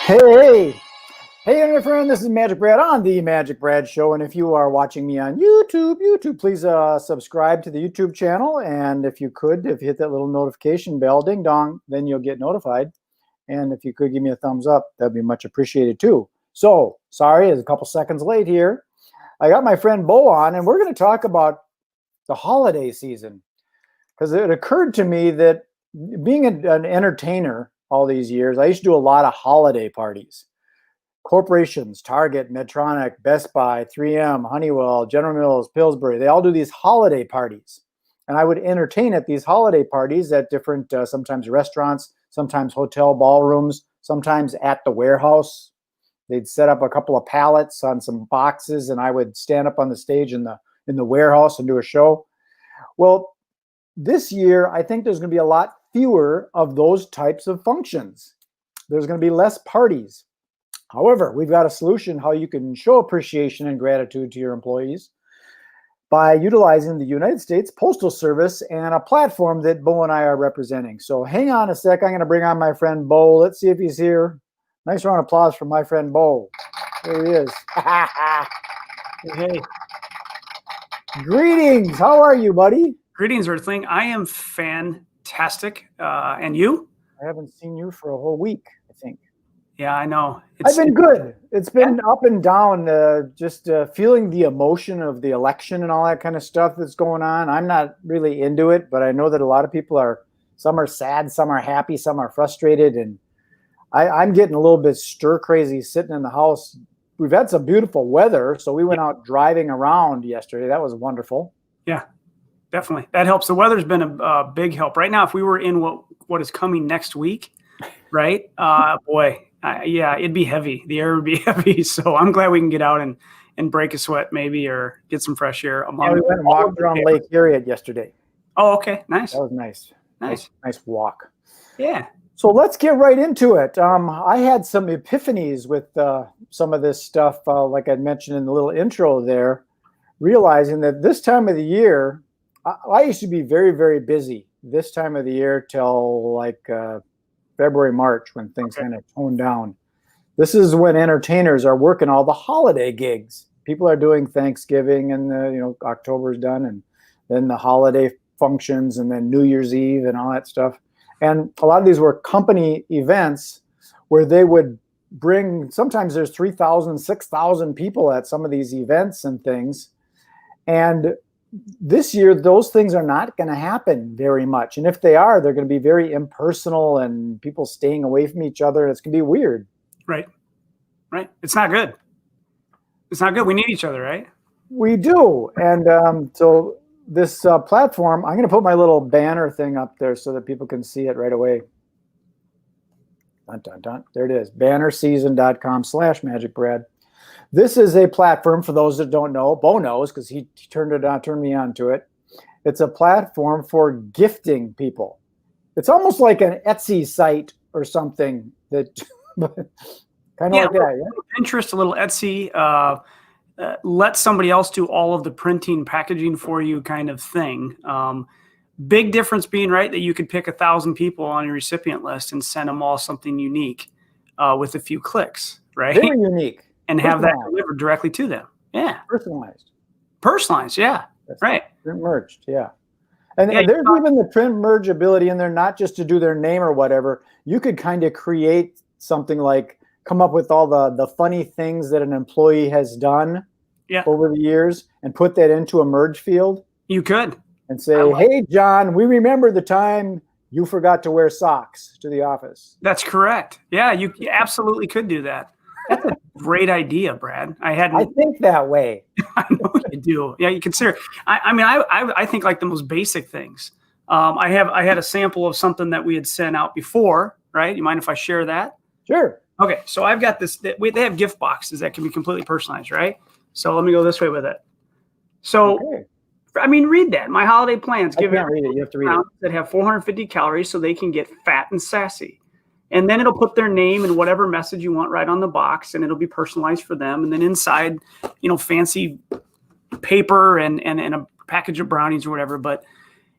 Hey, hey, my friend, this is Magic Brad on the Magic Brad Show. And if you are watching me on YouTube, please subscribe to the YouTube channel. And if you hit that little notification bell, ding dong, then you'll get notified. And if you could give me a thumbs up, that'd be much appreciated too. So, sorry, it's a couple seconds late here. I got my friend Bo on, and we're going to talk about the holiday season. Because it occurred to me that being an entertainer all these years, I used to do a lot of holiday parties. Corporations, Target, Medtronic, Best Buy, 3M, Honeywell, General Mills, Pillsbury, they all do these holiday parties. And I would entertain at these holiday parties at different, sometimes restaurants, sometimes hotel ballrooms, sometimes at the warehouse. They'd set up a couple of pallets on some boxes, and I would stand up on the stage in the warehouse and do a show. Well, this year, I think there's going to be a lot fewer of those types of functions. There's going to be less parties. However, we've got a solution how you can show appreciation and gratitude to your employees by utilizing the United States Postal Service and a platform that Bo and I are representing. So hang on a sec. I'm going to bring on my friend Bo. Let's see if he's here. Nice round of applause for my friend Bo. There he is. Hey. Greetings. How are you, buddy? Greetings, Earthling. I am fantastic. And you? I haven't seen you for a whole week, I think. Yeah, I know. I've been good. It's been up and down, just feeling the emotion of the election and all that kind of stuff that's going on. I'm not really into it, but I know that a lot of people are, some are sad, some are happy, some are frustrated. And I'm getting a little bit stir crazy sitting in the house. We've had some beautiful weather, so we went out driving around yesterday. That was wonderful. Yeah, definitely. That helps. The weather's been a big help. Right now, if we were in what is coming next week, right? Boy, yeah, it'd be heavy. The air would be heavy. So I'm glad we can get out and break a sweat maybe, or get some fresh air. Yeah, we went and walked around Lake Erie yesterday. Oh, okay. Nice. That was nice. Nice walk. Yeah. So let's get right into it. I had some epiphanies with some of this stuff, like I mentioned in the little intro there, realizing that this time of the year, I used to be very, very busy this time of the year till like February, March, when things kind of tone down. This is when entertainers are working all the holiday gigs. People are doing Thanksgiving, and October's done, and then the holiday functions, and then New Year's Eve and all that stuff. And a lot of these were company events where they would bring, sometimes there's 3,000, 6,000 people at some of these events and things. And this year, those things are not going to happen very much. And if they are, they're going to be very impersonal and people staying away from each other. It's going to be weird. Right. Right. It's not good. It's not good. We need each other, right? We do. And so this platform, I'm going to put my little banner thing up there so that people can see it right away. Dun, dun, dun. There it is. bannerseason.com/MagicBrad. This is a platform for those that don't know. Bo knows because he turned me on to it. It's a platform for gifting people. It's almost like an Etsy site or something that kind of like that. Yeah? Pinterest, a little Etsy. Let somebody else do all of the printing, packaging for you kind of thing. Big difference being, right, that you could pick 1,000 people on your recipient list and send them all something unique with a few clicks, right? Very unique. And have that delivered directly to them. Yeah. Personalized, yeah. That's right. Print merged, yeah. And there's even the print merge ability in there, not just to do their name or whatever. You could kind of create something like, come up with all the funny things that an employee has done over the years and put that into a merge field. You could. And say, hey, John, we remember the time you forgot to wear socks to the office. That's correct. Yeah, you absolutely could do that. That's a great idea, Brad. I think that way. I know you do. Yeah, you consider. I think like the most basic things. I had a sample of something that we had sent out before, right? You mind if I share that? Sure. Okay, so I've got this. They have gift boxes that can be completely personalized, right? So let me go this way with it. So, I mean, read that. My holiday plans. I can't read it. You have to read it. That have 450 calories so they can get fat and sassy. And then it'll put their name and whatever message you want right on the box, and it'll be personalized for them. And then inside, fancy paper and a package of brownies or whatever. But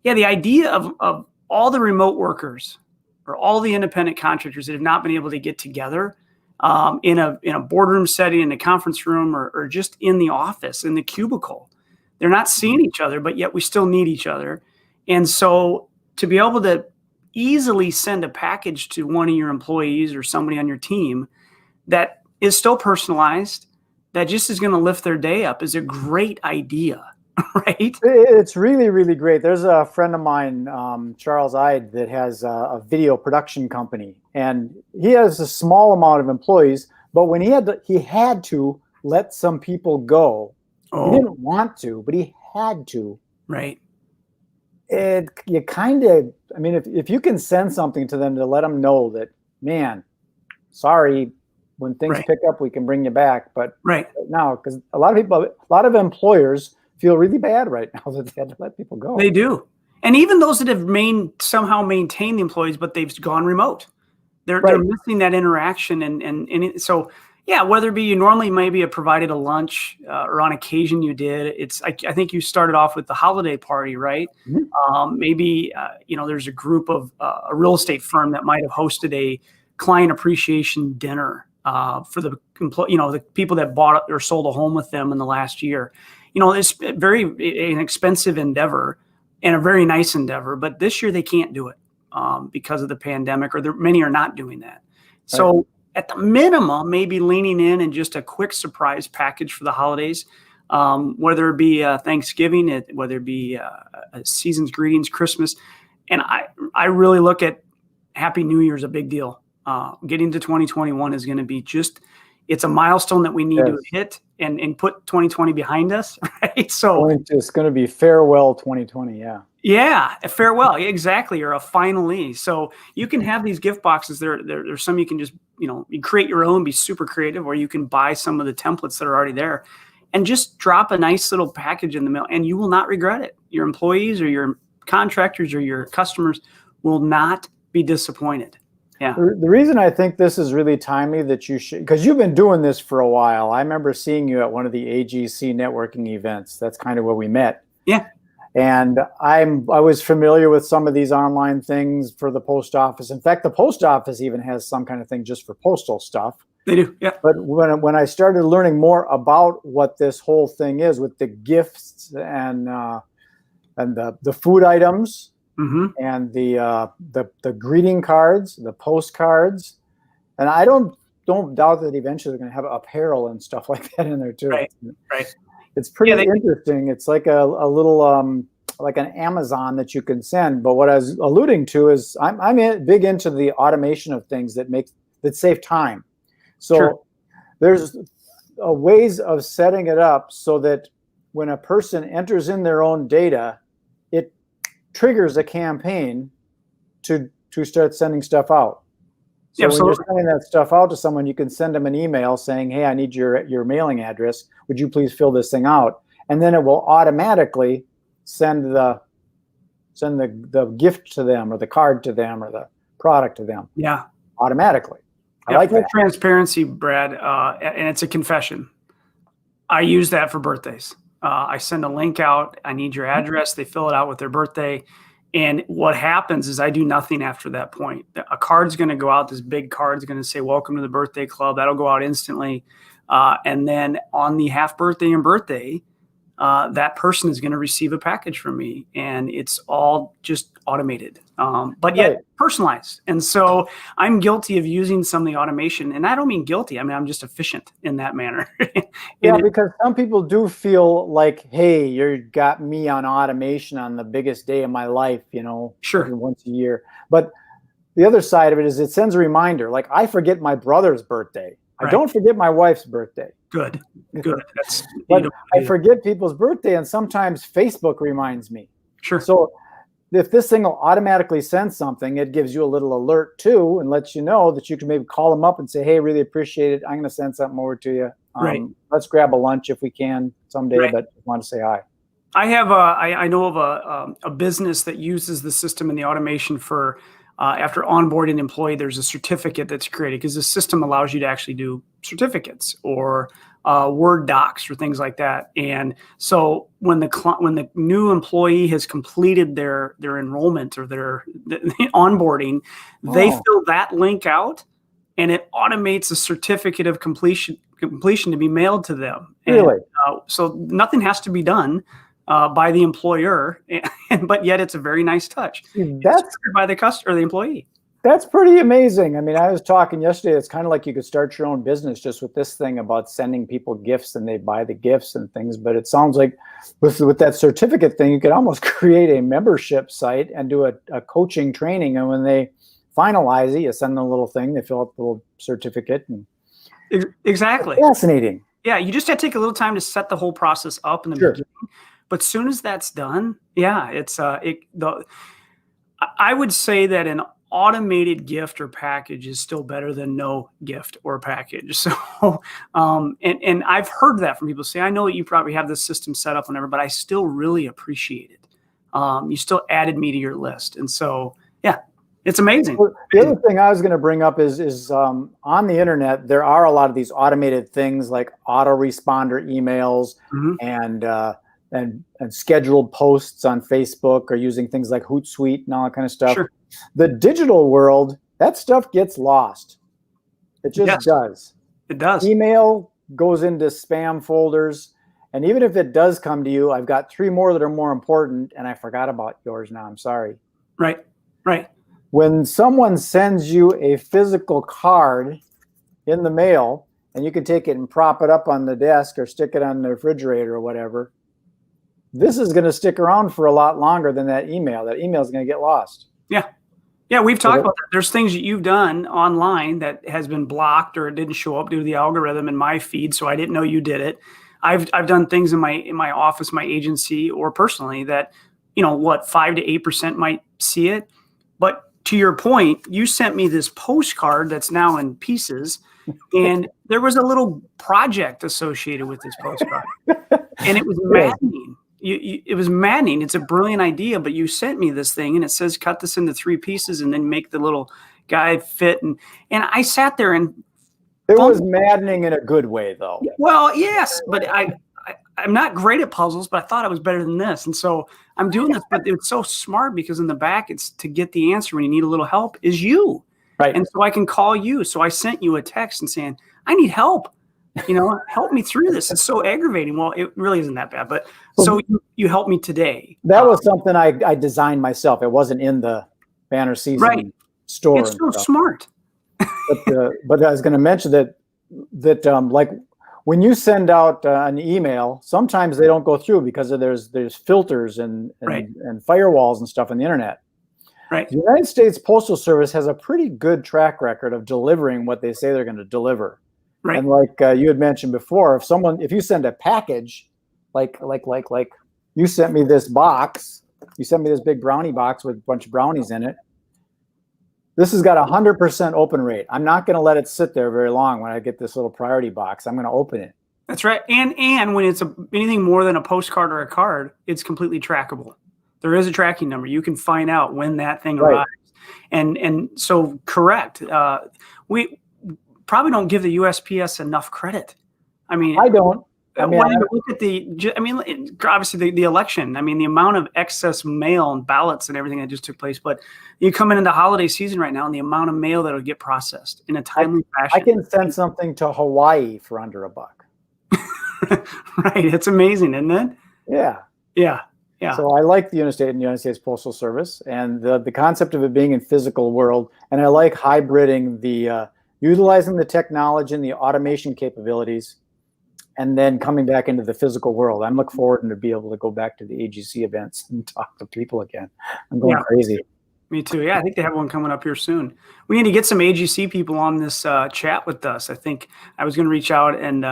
yeah, the idea of all the remote workers or all the independent contractors that have not been able to get together in a boardroom setting, in a conference room, or just in the office, in the cubicle. They're not seeing each other, but yet we still need each other. And so to be able to easily send a package to one of your employees or somebody on your team that is still personalized, that just is going to lift their day up, is a great idea, right? It's really, really great. There's a friend of mine, Charles Ide, that has a video production company, and he has a small amount of employees. But when he had to let some people go. He didn't want to, but he had to. Right. You kind of, I mean, if you can send something to them to let them know that, man, sorry, when things pick up, we can bring you back. But right now, because a lot of employers feel really bad right now that they had to let people go. They do. And even those that have somehow maintained the employees, but they've gone remote. They're missing that interaction. And so, yeah, whether it be you normally maybe have provided a lunch or on occasion you did. I think you started off with the holiday party, right? Mm-hmm. Maybe, there's a group of a real estate firm that might have hosted a client appreciation dinner for the people that bought or sold a home with them in the last year. It's an expensive endeavor and a very nice endeavor, but this year they can't do it because of the pandemic, or many are not doing that. So at the minimum, maybe leaning in and just a quick surprise package for the holidays, whether it be Thanksgiving, whether it be a season's greetings, Christmas. And I really look at Happy New Year as a big deal. Getting to 2021 is going to be it's a milestone that we need to hit and put 2020 behind us, right? So it's going to be farewell 2020, yeah. Yeah, a farewell, exactly, or a finally. So you can have these gift boxes. There's some you can just, you create your own, be super creative, or you can buy some of the templates that are already there and just drop a nice little package in the mail, and you will not regret it. Your employees or your contractors or your customers will not be disappointed. Yeah. The reason I think this is really timely that you should, because you've been doing this for a while. I remember seeing you at one of the AGC networking events. That's kind of where we met. Yeah. And I was familiar with some of these online things for the post office. In fact, the post office even has some kind of thing just for postal stuff. They do, yeah. But when I started learning more about what this whole thing is with the gifts and the food items, mm-hmm. and the greeting cards, the postcards, and I don't doubt that eventually they're going to have apparel and stuff like that in there too. Right. It's pretty interesting. It's like a little like an Amazon that you can send. But what I was alluding to is I'm big into the automation of things that save time. So there's ways of setting it up so that when a person enters in their own data, it triggers a campaign to start sending stuff out. So when you're sending that stuff out to someone, you can send them an email saying, "Hey, I need your mailing address. Would you please fill this thing out?" And then it will automatically send the gift to them, or the card to them, or the product to them. Yeah, automatically. I like that. Transparency, Brad, and it's a confession. I use that for birthdays. I send a link out. I need your address. They fill it out with their birthday. And what happens is I do nothing after that point. A card's going to go out. This big card's going to say, "Welcome to the birthday club." That'll go out instantly. And then on the half birthday and birthday, that person is going to receive a package from me. And it's all just automated, but yet personalized. And so I'm guilty of using some of the automation. And I don't mean guilty. I mean, I'm just efficient in that manner. Yeah, because some people do feel like, hey, you got me on automation on the biggest day of my life, Sure. once a year. But the other side of it is it sends a reminder. Like, I forget my brother's birthday. I don't forget my wife's birthday. Good. But I forget people's birthday, and sometimes Facebook reminds me. Sure. So if this thing will automatically send something, it gives you a little alert too, and lets you know that you can maybe call them up and say, "Hey, really appreciate it. I'm going to send something over to you. Let's grab a lunch if we can someday, but I want to say hi." I have I know of a business that uses the system and the automation for after onboarding an employee. There's a certificate that's created because the system allows you to actually do certificates or Word docs or things like that. And so when the new employee has completed their enrollment or their onboarding, they fill that link out. and it automates a certificate of completion to be mailed to them. Really? And, so nothing has to be done by the employer, but yet it's a very nice touch. That's by the customer or the employee. That's pretty amazing. I mean, I was talking yesterday, it's kind of like you could start your own business just with this thing about sending people gifts and they buy the gifts and things. But it sounds like with that certificate thing, you could almost create a membership site and do a coaching training. And when they finalize it, you send them a little thing, they fill out the little certificate. And exactly. Fascinating. Yeah, you just have to take a little time to set the whole process up in the beginning. But as soon as that's done, yeah, it's I would say that an automated gift or package is still better than no gift or package. So, and I've heard that from people say, I know you probably have this system set up whenever, but I still really appreciate it. You still added me to your list. And so, yeah, it's amazing. Well, the other thing I was going to bring up is on the internet, there are a lot of these automated things like autoresponder emails and scheduled posts on Facebook, or using things like Hootsuite and all that kind of stuff. Sure. The digital world, that stuff gets lost. It just does. It does. Email goes into spam folders. And even if it does come to you, I've got 3 more that are more important, and I forgot about yours now. I'm sorry. Right. When someone sends you a physical card in the mail, and you can take it and prop it up on the desk or stick it on the refrigerator or whatever, this is going to stick around for a lot longer than that email. That email is going to get lost. Yeah, we've talked about that. There's things that you've done online that has been blocked or it didn't show up due to the algorithm in my feed, so I didn't know you did it. I've done things in my office, my agency, or personally that 5 to 8% might see it. But to your point, you sent me this postcard that's now in pieces, and there was a little project associated with this postcard, and it was maddening. It was maddening. It's a brilliant idea, but you sent me this thing and it says, cut this into 3 pieces and then make the little guy fit. And I sat there and it was maddening in a good way, though. Well, yes, but I'm not great at puzzles, but I thought I was better than this. And so I'm doing this, but it's so smart because in the back, it's to get the answer when you need a little help is you. Right. And so I can call you. So I sent you a text and saying, I need help. Help me through this. It's so aggravating. Well, it really isn't that bad, but so you helped me today. That was something I designed myself. It wasn't in the Banner Season store. It's so smart. But I was going to mention that like when you send out an email, sometimes they don't go through because there's filters and firewalls and stuff on the internet. Right. The United States Postal Service has a pretty good track record of delivering what they say they're going to deliver. Right. And like you had mentioned before, if you send a package, like you sent me this box, you sent me this big brownie box with a bunch of brownies in it. This has got 100% open rate. I'm not going to let it sit there very long when I get this little priority box. I'm going to open it. That's right. And when it's anything more than a postcard or a card, it's completely trackable. There is a tracking number. You can find out when that thing arrives. And so correct. We probably don't give the U.S.P.S. enough credit. I mean, I don't. When you look at obviously the election, the amount of excess mail and ballots and everything that just took place, but you come into holiday season right now and the amount of mail that will get processed in a timely fashion. I can send something to Hawaii for under $1. Right. It's amazing, isn't it? Yeah. So I like the United States Postal Service and the concept of it being in physical world. And I like hybriding utilizing the technology and the automation capabilities, and then coming back into the physical world. I'm looking forward to be able to go back to the AGC events and talk to people again. I'm going crazy. Me too. Yeah, I think they have one coming up here soon. We need to get some AGC people on this chat with us. I think I was going to reach out and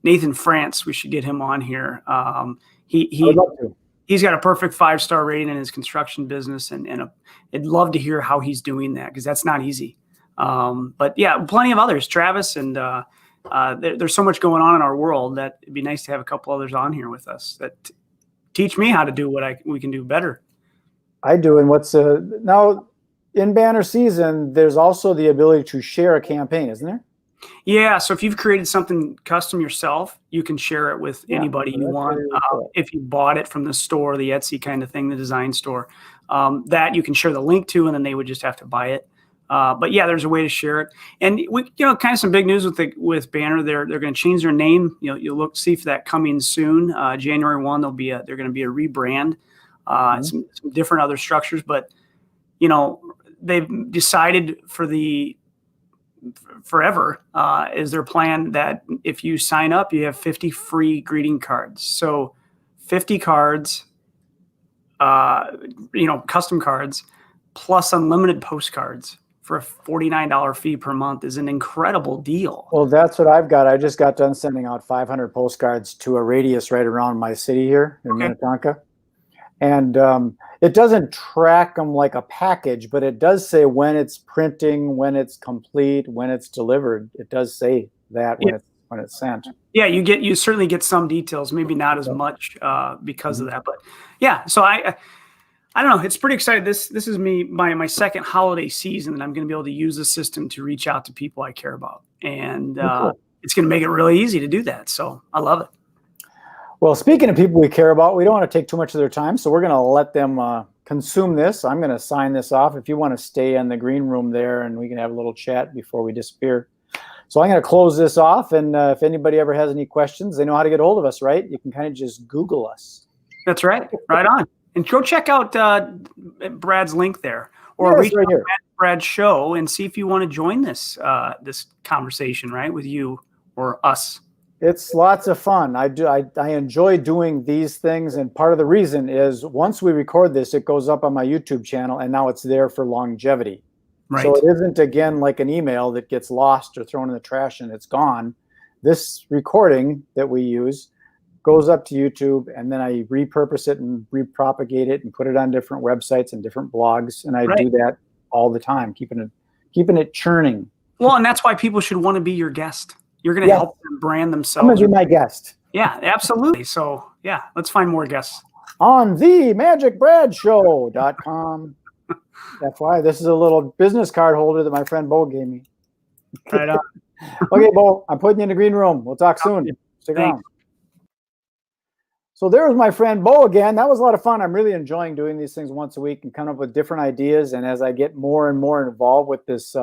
Nathan France, we should get him on here. He's got a perfect 5-star rating in his construction business, and I'd love to hear how he's doing that because that's not easy. But yeah, plenty of others, Travis, and there's so much going on in our world that it'd be nice to have a couple others on here with us that teach me how to do what we can do better. I do. And what's now in Banner Season, there's also the ability to share a campaign, isn't there? Yeah. So if you've created something custom yourself, you can share it with anybody you want. Cool. If you bought it from the store, the Etsy kind of thing, the design store, that you can share the link to, and then they would just have to buy it. But yeah, there's a way to share it. And we, kind of some big news with Banner. They're going to change their name. You'll see for that coming soon. January 1, they're going to be a rebrand. Some different other structures, but they've decided forever is their plan that if you sign up, you have 50 free greeting cards. So 50 cards, custom cards, plus unlimited postcards for a $49 fee per month is an incredible deal. Well, that's what I've got. I just got done sending out 500 postcards to a radius right around my city here in Minnetonka. And it doesn't track them like a package, but it does say when it's printing, when it's complete, when it's delivered. It does say that when it's sent. Yeah, you certainly get some details, maybe not as much because of that. But yeah, so I don't know. It's pretty exciting. This is my second holiday season, and I'm going to be able to use the system to reach out to people I care about, and it's going to make it really easy to do that. So I love it. Well, speaking of people we care about, we don't want to take too much of their time, so we're going to let them consume this. I'm going to sign this off. If you want to stay in the green room there, and we can have a little chat before we disappear. So I'm going to close this off, and if anybody ever has any questions, they know how to get hold of us, right? You can kind of just Google us. That's right. Right on. And go check out Brad's link there, or reach out to Brad's show and see if you want to join this conversation, right, with you or us. It's lots of fun. I enjoy doing these things, and part of the reason is once we record this, it goes up on my YouTube channel, and now it's there for longevity. Right. So it isn't, again, like an email that gets lost or thrown in the trash and it's gone. This recording that we use goes up to YouTube, and then I repurpose it and repropagate it and put it on different websites and different blogs, and I do that all the time, keeping it churning. Well, and that's why people should want to be your guest. You're going to help them brand themselves. I'm going to be my guest. Yeah, absolutely. So, yeah, let's find more guests. On the MagicBradShow.com. FYI, this is a little business card holder that my friend Bo gave me. Right on. Okay, Bo, I'm putting you in the green room. We'll talk soon. Stick around. So there's my friend Bo again. That was a lot of fun. I'm really enjoying doing these things once a week and coming up with different ideas. And as I get more and more involved with this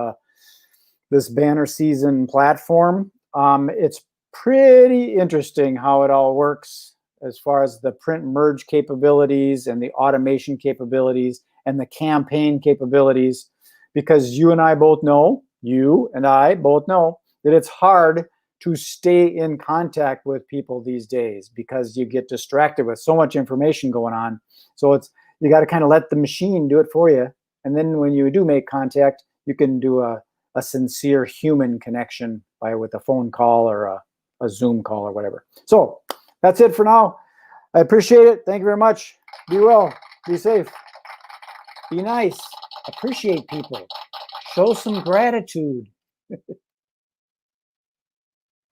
banner season platform, it's pretty interesting how it all works as far as the print merge capabilities and the automation capabilities and the campaign capabilities, because you and I both know that it's hard to stay in contact with people these days because you get distracted with so much information going on. So you got to kind of let the machine do it for you. And then when you do make contact, you can do a sincere human connection with a phone call or a Zoom call or whatever. So that's it for now. I appreciate it. Thank you very much. Be well. Be safe. Be nice. Appreciate people. Show some gratitude.